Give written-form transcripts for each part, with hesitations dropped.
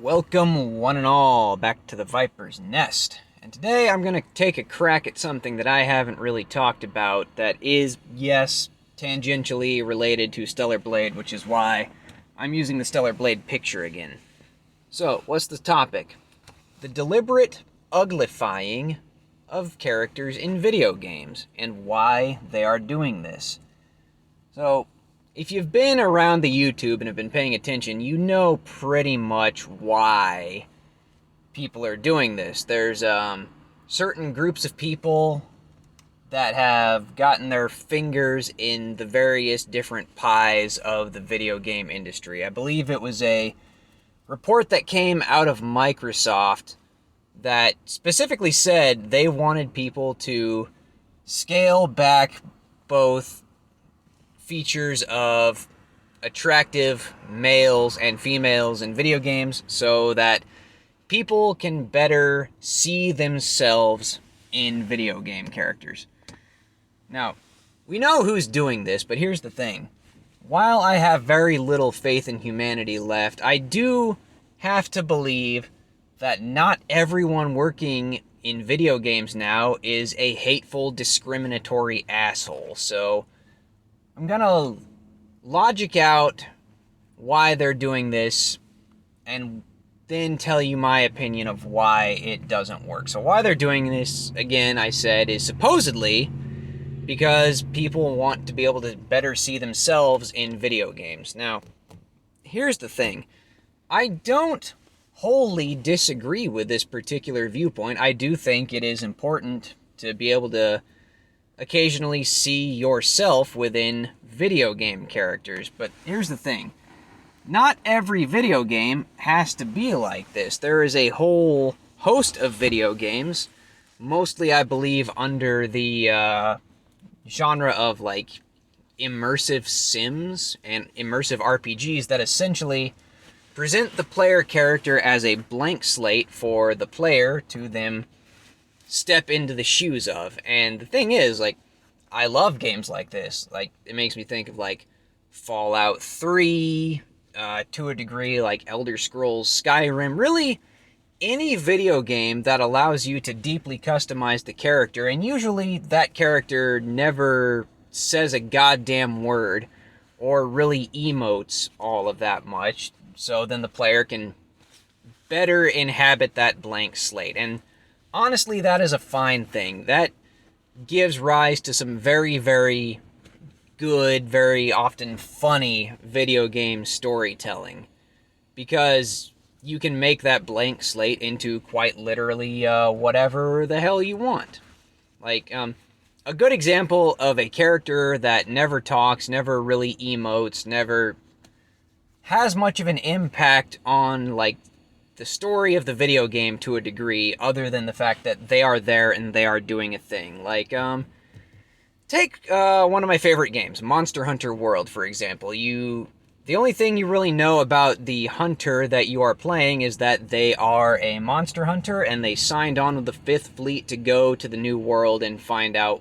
Welcome, one and all, back to the Viper's Nest. And today I'm going to take a crack at something that I haven't really talked about that is, yes, tangentially related to Stellar Blade, which is why I'm using the Stellar Blade picture again. So, what's the topic? The deliberate uglifying of characters in video games, and why they are doing this. So, if you've been around the YouTube and have been paying attention, you know pretty much why people are doing this. There's certain groups of people that have gotten their fingers in the various different pies of the video game industry. I believe it was a report that came out of Microsoft that specifically said they wanted people to scale back both features of attractive males and females in video games so that people can better see themselves in video game characters. Now, we know who's doing this, but here's the thing. While I have very little faith in humanity left, I do have to believe that not everyone working in video games now is a hateful, discriminatory asshole. So I'm gonna logic out why they're doing this and then tell you my opinion of why it doesn't work. So why they're doing this, again, I said, is supposedly because people want to be able to better see themselves in video games. Now, here's the thing. I don't wholly disagree with this particular viewpoint. I do think it is important to be able to occasionally see yourself within video game characters. But here's the thing. Not every video game has to be like this. There is a whole host of video games, mostly I believe under the genre of like immersive sims and immersive RPGs that essentially present the player character as a blank slate for the player to then step into the shoes of. And the thing is, like, I love games like this. Like, it makes me think of like Fallout 3, to a degree, like Elder Scrolls, Skyrim. Really, any video game that allows you to deeply customize the character, and usually that character never says a goddamn word or really emotes all of that much, so then the player can better inhabit that blank slate. And honestly, that is a fine thing. That gives rise to some very, very good, very often funny video game storytelling, because you can make that blank slate into quite literally whatever the hell you want. Like, a good example of a character that never talks, never really emotes, never has much of an impact on, like, the story of the video game to a degree, other than the fact that they are there and they are doing a thing. Like, take one of my favorite games, Monster Hunter World, for example. The only thing you really know about the hunter that you are playing is that they are a monster hunter and they signed on with the Fifth Fleet to go to the New World and find out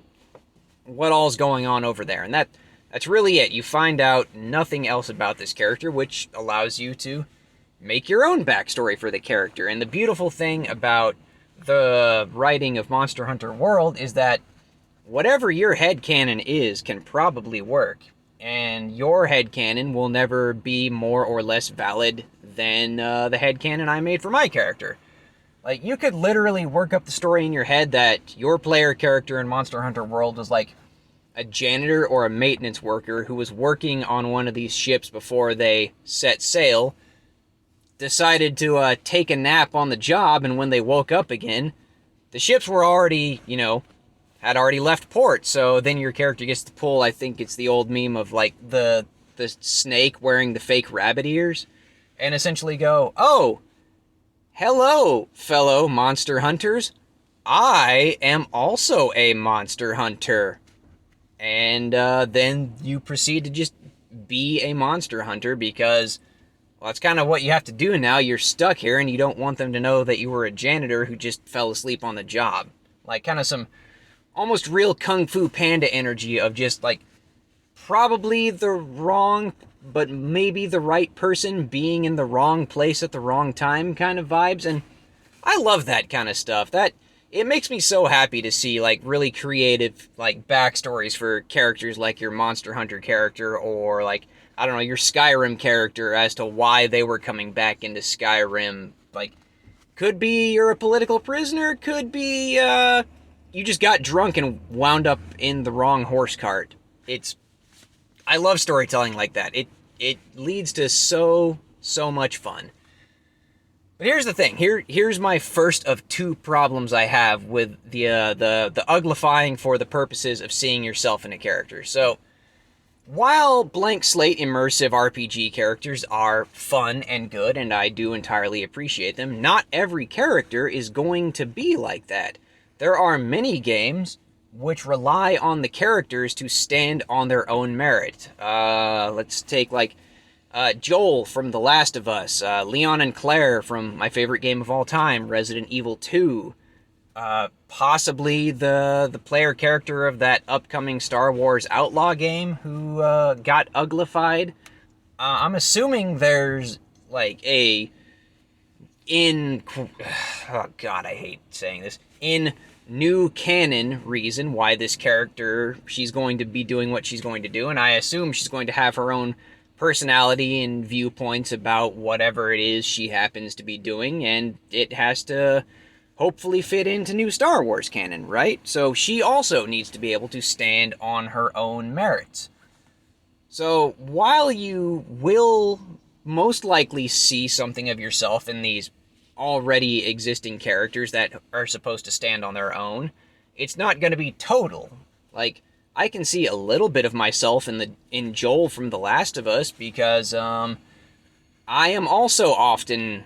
what all's going on over there. And that's really it. You find out nothing else about this character, which allows you to make your own backstory for the character. And the beautiful thing about the writing of Monster Hunter World is that whatever your headcanon is can probably work. And your headcanon will never be more or less valid than the headcanon I made for my character. Like, you could literally work up the story in your head that your player character in Monster Hunter World was like a janitor or a maintenance worker who was working on one of these ships before they set sail, decided to take a nap on the job, and when they woke up again, the ships were already, had already left port. So then your character gets to pull, I think it's the old meme of like the snake wearing the fake rabbit ears, and essentially go, "Oh, hello, fellow monster hunters. I am also a monster hunter." And then you proceed to just be a monster hunter because, well, that's kind of what you have to do now. You're stuck here and you don't want them to know that you were a janitor who just fell asleep on the job. Like, kind of some almost real Kung Fu Panda energy of just, like, probably the wrong but maybe the right person being in the wrong place at the wrong time kind of vibes. And I love that kind of stuff. That it makes me so happy to see like really creative like backstories for characters like your Monster Hunter character, or like, I don't know, your Skyrim character as to why they were coming back into Skyrim. Like, could be you're a political prisoner, could be you just got drunk and wound up in the wrong horse cart. I love storytelling like that. It leads to so much fun. But here's the thing. Here's my first of two problems I have with the uglifying for the purposes of seeing yourself in a character. So, while blank slate immersive RPG characters are fun and good, and I do entirely appreciate them, not every character is going to be like that. There are many games which rely on the characters to stand on their own merit. Let's take like Joel from The Last of Us, Leon and Claire from my favorite game of all time, Resident Evil 2, possibly the player character of that upcoming Star Wars Outlaw game who got uglified. I'm assuming there's like oh god, I hate saying this, in new canon reason why this character, she's going to be doing what she's going to do, and I assume she's going to have her own personality and viewpoints about whatever it is she happens to be doing, and it has to hopefully fit into new Star Wars canon, right? So she also needs to be able to stand on her own merits. So while you will most likely see something of yourself in these already existing characters that are supposed to stand on their own, it's not going to be total. Like, I can see a little bit of myself in Joel from The Last of Us because I am also often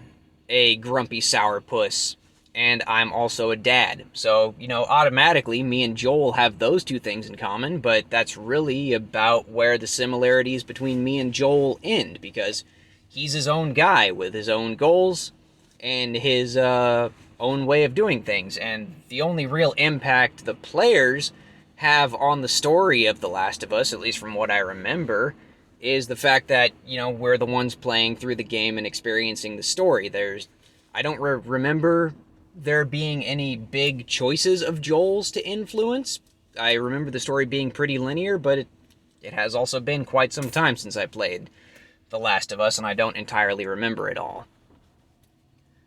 a grumpy sourpuss, and I'm also a dad. So, automatically me and Joel have those two things in common, but that's really about where the similarities between me and Joel end, because he's his own guy with his own goals and his own way of doing things, and the only real impact the players have on the story of The Last of Us, at least from what I remember, is the fact that, we're the ones playing through the game and experiencing the story. I don't remember there being any big choices of Joel's to influence. I remember the story being pretty linear, but it has also been quite some time since I played The Last of Us, and I don't entirely remember it all.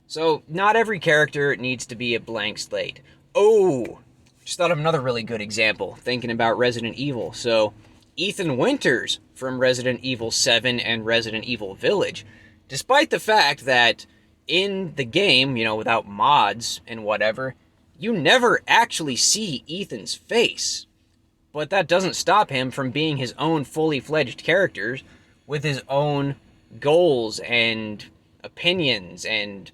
So, not every character needs to be a blank slate. Oh, just thought of another really good example, thinking about Resident Evil. So, Ethan Winters from Resident Evil 7 and Resident Evil Village, despite the fact that in the game, without mods and whatever, you never actually see Ethan's face. But that doesn't stop him from being his own fully fledged character with his own goals and opinions, and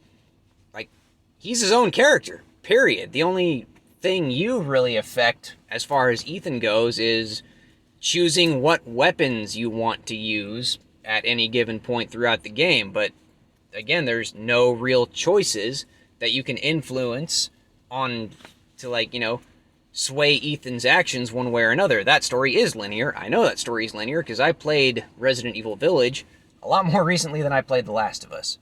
he's his own character, period. The only thing you really affect as far as Ethan goes is choosing what weapons you want to use at any given point throughout the game. But again, there's no real choices that you can influence on to sway Ethan's actions one way or another. That story is linear. I know that story is linear because I played Resident Evil Village a lot more recently than I played The Last of Us.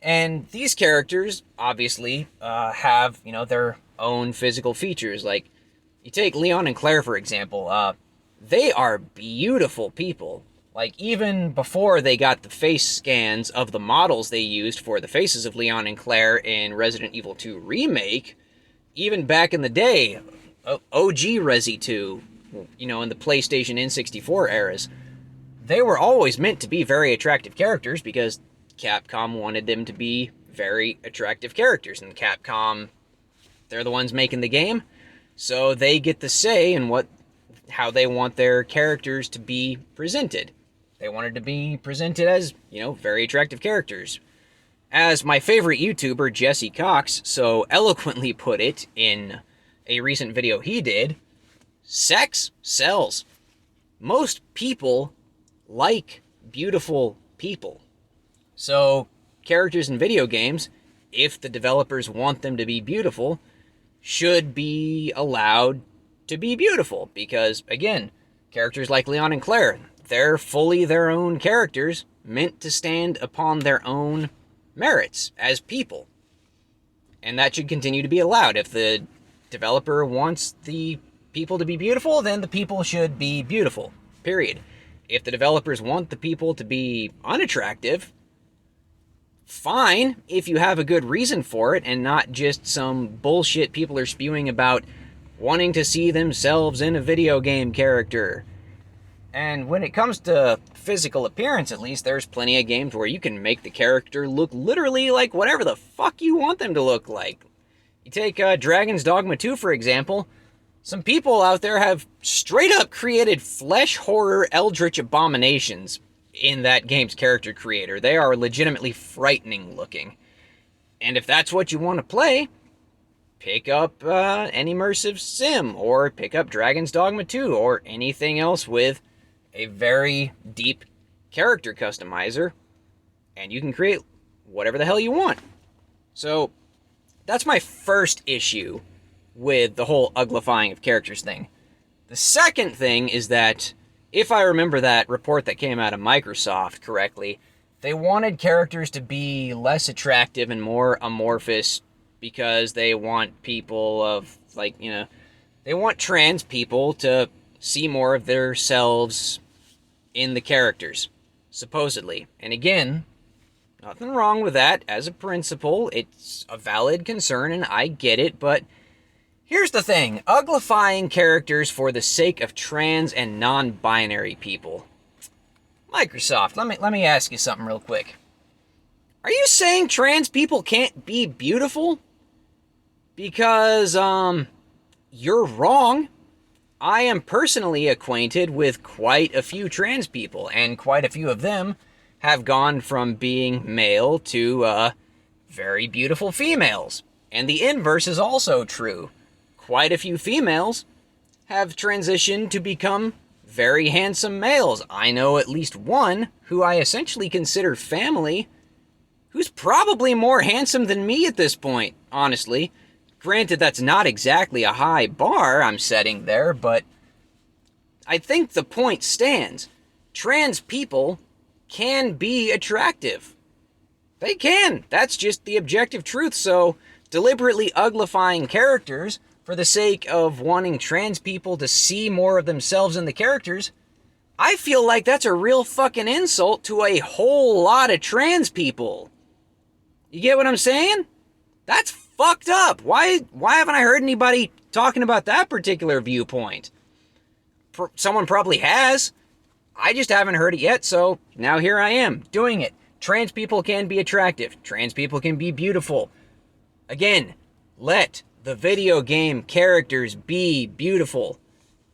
And these characters, obviously, have, their own physical features. Like, you take Leon and Claire, for example. They are beautiful people. Like, even before they got the face scans of the models they used for the faces of Leon and Claire in Resident Evil 2 Remake, even back in the day, OG Resi 2, in the PlayStation N64 eras, they were always meant to be very attractive characters because Capcom wanted them to be very attractive characters, and Capcom, they're the ones making the game, so they get the say in how they want their characters to be presented. They wanted to be presented as, very attractive characters. As my favorite YouTuber, Jesse Cox, so eloquently put it in a recent video he did, sex sells. Most people like beautiful people. So, characters in video games, if the developers want them to be beautiful, should be allowed to be beautiful. Because, again, characters like Leon and Claire, they're fully their own characters, meant to stand upon their own merits as people. And that should continue to be allowed. If the developer wants the people to be beautiful, then the people should be beautiful. Period. If the developers want the people to be unattractive, fine, if you have a good reason for it and not just some bullshit people are spewing about wanting to see themselves in a video game character. And when it comes to physical appearance, at least, there's plenty of games where you can make the character look literally like whatever the fuck you want them to look like. You take Dragon's Dogma 2, for example. Some people out there have straight up created flesh horror eldritch abominations in that game's character creator. They are legitimately frightening looking. And if that's what you want to play, pick up an immersive sim, or pick up Dragon's Dogma 2, or anything else with a very deep character customizer, and you can create whatever the hell you want. So, that's my first issue with the whole uglifying of characters thing. The second thing is that, if I remember that report that came out of Microsoft correctly, they wanted characters to be less attractive and more amorphous because they want people of, they want trans people to see more of themselves in the characters, supposedly. And again, nothing wrong with that as a principle. It's a valid concern, and I get it, but here's the thing. Uglifying characters for the sake of trans and non-binary people. Microsoft, let me ask you something real quick. Are you saying trans people can't be beautiful? Because, you're wrong. I am personally acquainted with quite a few trans people, and quite a few of them have gone from being male to, very beautiful females. And the inverse is also true. Quite a few females have transitioned to become very handsome males. I know at least one who I essentially consider family, who's probably more handsome than me at this point, honestly. Granted, that's not exactly a high bar I'm setting there, but I think the point stands. Trans people can be attractive. They can. That's just the objective truth. So, deliberately uglifying characters for the sake of wanting trans people to see more of themselves in the characters, I feel like that's a real fucking insult to a whole lot of trans people. You get what I'm saying? That's fucked up. Why haven't I heard anybody talking about that particular viewpoint? Someone probably has. I just haven't heard it yet, so now here I am, doing it. Trans people can be attractive. Trans people can be beautiful. Again, let the video game characters be beautiful.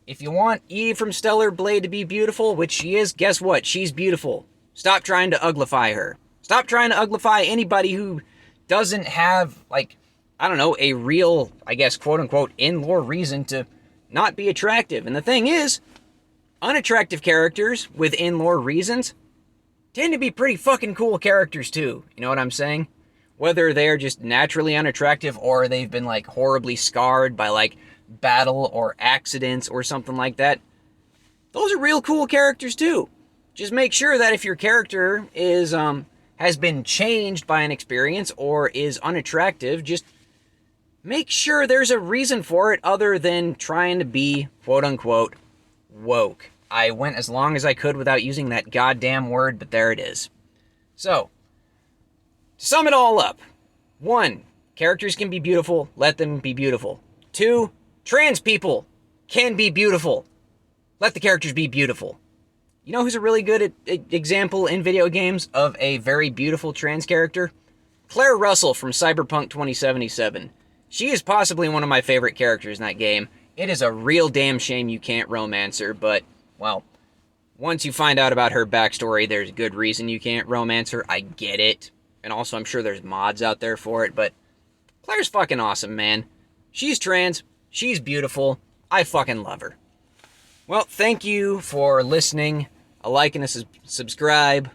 If you want Eve from Stellar Blade to be beautiful, which she is, guess what? She's beautiful. Stop trying to uglify her. Stop trying to uglify anybody who doesn't have, a real, quote-unquote, in-lore reason to not be attractive. And the thing is, unattractive characters with in-lore reasons tend to be pretty fucking cool characters too. You know what I'm saying? Whether they're just naturally unattractive or they've been, horribly scarred by, battle or accidents or something like that. Those are real cool characters too. Just make sure that if your character is, has been changed by an experience or is unattractive, just make sure there's a reason for it other than trying to be, quote-unquote, woke. I went as long as I could without using that goddamn word, but there it is. So, to sum it all up. 1, characters can be beautiful, let them be beautiful. 2, trans people can be beautiful. Let the characters be beautiful. You know who's a really good example in video games of a very beautiful trans character? Claire Russell from Cyberpunk 2077. She is possibly one of my favorite characters in that game. It is a real damn shame you can't romance her, but, well, once you find out about her backstory, there's a good reason you can't romance her. I get it. And also, I'm sure there's mods out there for it, but Claire's fucking awesome, man. She's trans. She's beautiful. I fucking love her. Well, thank you for listening. A like and a subscribe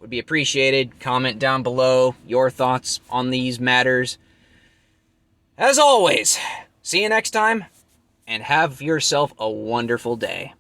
would be appreciated. Comment down below your thoughts on these matters. As always, see you next time, and have yourself a wonderful day.